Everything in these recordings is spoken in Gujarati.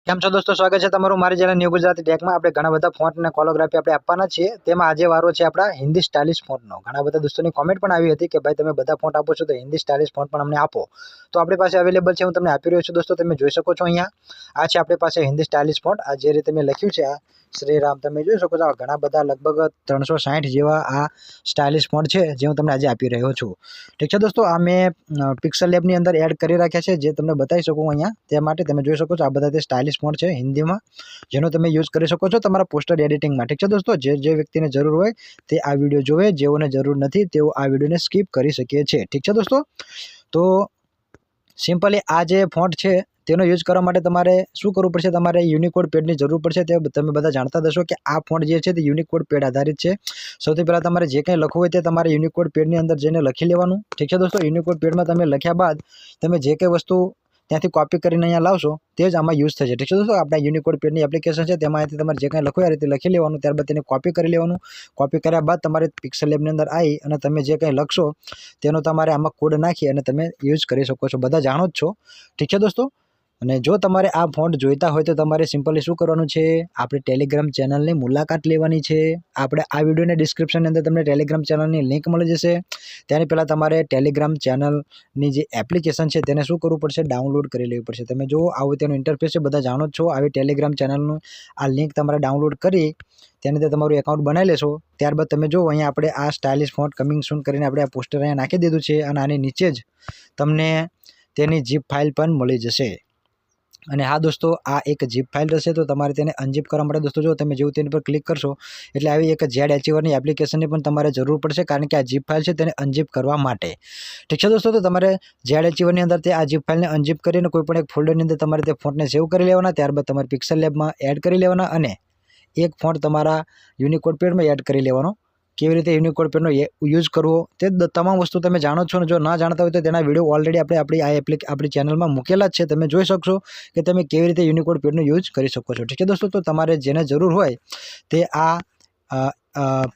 કેમ છો દોસ્તો, સ્વાગત છે તમારું મારી ચેનલ ન્યૂ ગુજરાતી ટેકમાં। આપણે ઘણા બધા ફોન્ટ અને કોલોગ્રાફી આપણે આપવાના છીએ। તેમાં આજે વારો છે આપણા હિન્દી સ્ટાઇલિશ ફોન્ટનો। ઘણા બધા દોસ્તોની કોમેન્ટ પણ આવી હતી કે ભાઈ તમે બધા ફોન્ટ આપો છો તો હિન્દી સ્ટાઇલિશ ફોન્ટ પણ અમને આપો। તો આપણી પાસે અવેલેબલ છે, હું તમને આપી રહ્યો છું દોસ્તો। તમે જોઈ શકો છો અહીંયા આ છે આપણી પાસે હિન્દી સ્ટાઇલિશ ફોન્ટ। આ જે રીતે મેં લખ્યું છે, આ શ્રીરામ તમે જોઈ શકો છો। આ ઘણા બધા લગભગ 360 જેવા આ સ્ટાઇલિશ ફોન્ટ છે જે હું તમને આજે આપી રહ્યો છું। ઠીક છે દોસ્તો, આ મેં પિક્સલ લેબની અંદર એડ કરી રાખ્યા છે જે તમને બતાવી શકું અહીંયા। તે માટે તમે જોઈ શકો છો આ બધા તે સ્ટાઇલિશ ફોન્ટ છે હિન્દીમાં, જેનો તમે યુઝ કરી શકો છો તમારા પોસ્ટર એડિટિંગમાં। ઠીક છે દોસ્તો, જે વ્યક્તિને જરૂર હોય તે આ વિડીયો જોવે, જેઓને જરૂર નથી તેઓ આ વિડીયોને સ્કીપ કરી શકે છે। ઠીક છે દોસ્તો, તો સિમ્પલી આ જે ફોન્ટ છે તેનો યુઝ કરવા માટે તમારે શું કરવું પડશે, તમારે યુનિકોડ પેડની જરૂર પડશે। તે તમે બધા જાણતા હશો કે આ ફોન્ટ જે છે તે યુનિકોડ પેડ આધારિત છે। સૌથી પહેલાં તમારે જે કંઈ લખવું હોય તે તમારે યુનિકોડ પેડની અંદર જઈને લખી લેવાનું। ઠીક છે દોસ્તો, યુનિકોડ પેડમાં તમે લખ્યા બાદ તમે જે કંઈ વસ્તુ ત્યાંથી કોપી કરીને અહીંયા લાવશો તે જ આમાં યુઝ થશે। ઠીક છે દોસ્તો, આપણા યુનિકોડ પેડની એપ્લિકેશન છે તેમાંથી તમારે જે કંઈ લખવું આ રીતે લખી લેવાનું, ત્યારબાદ તેને કોપી કરી લેવાનું। કોપી કર્યા બાદ તમારે પિક્સલ લેબની અંદર આવી અને તમે જે કંઈ લખશો તેનો તમારે આમાં કોડ નાખી અને તમે યુઝ કરી શકો છો। બધા જાણો જ છો। ઠીક છે દોસ્તો, અને જો તમારે આ ફોન્ટ જોઈતા હોય તો તમારે સિમ્પલી શું કરવાનું છે, આપણે ટેલિગ્રામ ચેનલની મુલાકાત લેવાની છે। આપણે આ વિડીયોની ડિસ્ક્રિપ્શનની અંદર તમને ટેલિગ્રામ ચેનલની લિંક મળી જશે। તેની પહેલાં તમારે ટેલિગ્રામ ચેનલની જે એપ્લિકેશન છે તેને શું કરવું પડશે, ડાઉનલોડ કરી લેવી પડશે। તમે જો આવું તેનું ઇન્ટરફેસ છે, બધા જાણો જ છો। આવી ટેલિગ્રામ ચેનલનું આ લિંક તમારે ડાઉનલોડ કરી તેની અંદર તમારું એકાઉન્ટ બનાવી લેશો। ત્યારબાદ તમે જો અહીંયા આપણે આ સ્ટાઇલિશ ફોન્ટ કમિંગ સૂન કરીને આપણે આ પોસ્ટર અહીંયા નાખી દીધું છે અને આની નીચે જ તમને તેની જીપ ફાઇલ પણ મળી જશે। અને હા દોસ્તો, આ એક જીપ ફાઇલ રહેશે, તો તમારે તેને અનજીપ કરવા માટે દોસ્તો જો તમે જેવું તેની પર ક્લિક કરશો એટલે આવી એક ઝેડ એચીવરની એપ્લિકેશનની પણ તમારે જરૂર પડશે, કારણ કે આ જીપ ફાઇલ છે તેને અનજીપ કરવા માટે। ઠીક છે દોસ્તો, તો તમારે ઝેડ એચીવરની અંદર તે આ જીપ ફાઇલને અનજીપ કરીને કોઈ પણ એક ફોલ્ડરની અંદર તમારે તે ફોન્ટને સેવ કરી લેવાના। ત્યારબાદ તમારે પિક્સલ લેબમાં એડ કરી લેવાના અને એક ફોન્ટ તમારા યુનિકોડ પેડમાં એડ કરી લેવાનો। કેવી રીતે યુનિકોડ પેડનો યુઝ કરવો તે તમામ વસ્તુ તમે જાણો છો, અને જો ના જાણતા હોય તો તેના વિડીયો ઓલરેડી આપણે આપણી ચેનલમાં મૂકેલા જ છે, તમે જોઈ શકશો કે તમે કેવી રીતે યુનિકોડ પેડનો યુઝ કરી શકો છો। ઠીક છે દોસ્તો, તો તમારે જેને જરૂર હોય તે આ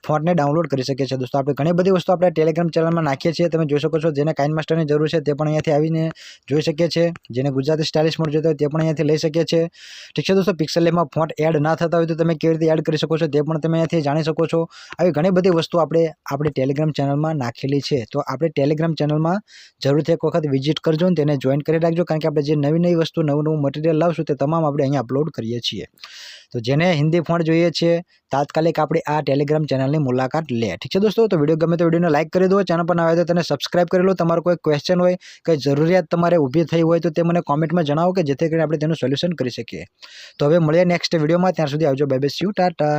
ફોન્ટને ડાઉનલોડ કરી શકે છે દોસ્તો। આપણે ઘણી બધી વસ્તુ આપણે ટેલિગ્રામ ચેનલમાં નાખીએ છીએ, તમે જોઈ શકો છો। જેને કાઇન માસ્ટરની જરૂર છે તે પણ અહીંયાથી આવીને જોઈ શકીએ છે। જેને ગુજરાતી સ્ટાઇલિશ ફોન્ટ જોઈતો હોય તે પણ અહીંયાથી લઈ શકીએ છે। ઠીક છે દોસ્તો, પિક્સલ લેબમાં ફોન્ટ એડ ના થતા હોય તો તમે કેવી રીતે એડ કરી શકો છો તે પણ તમે અહીંયાથી જાણી શકો છો। આવી ઘણી બધી વસ્તુ આપણે આપણી ટેલિગ્રામ ચેનલમાં નાખેલી છે, તો આપણે ટેલિગ્રામ ચેનલમાં જરૂરથી એક વખત વિઝિટ કરજો અને તેને જોઈન કરી રાખજો, કારણ કે આપણે જે નવી વસ્તુ નવું મટીરિયલ લાવશું તે તમામ આપણે અહીંયા અપલોડ કરીએ છીએ। તો જેને હિન્દી ફોન્ટ જોઈએ છે તાત્કાલિક આપણી આ ટેલિગ્રામ ચેનલની મુલાકાત લે। ઠીક છે દોસ્તો, તો વિડીયો ગમે તો વિડીયોને લાઇક કરી દો, ચેનલ પર ના આવે તો તેને સબસ્ક્રાઇબ કરી લો। તમારો કોઈ ક્વેશ્ચન હોય, કંઈ જરૂરિયાત તમારે ઊભી થઈ હોય તો તે મને કોમેન્ટમાં જણાવો કે જેથી કરીને આપણે તેનું સોલ્યુશન કરી શકીએ। તો હવે મળીએ નેક્સ્ટ વિડીયોમાં, ત્યાં સુધી આવજો, bye bye, C you, Tata.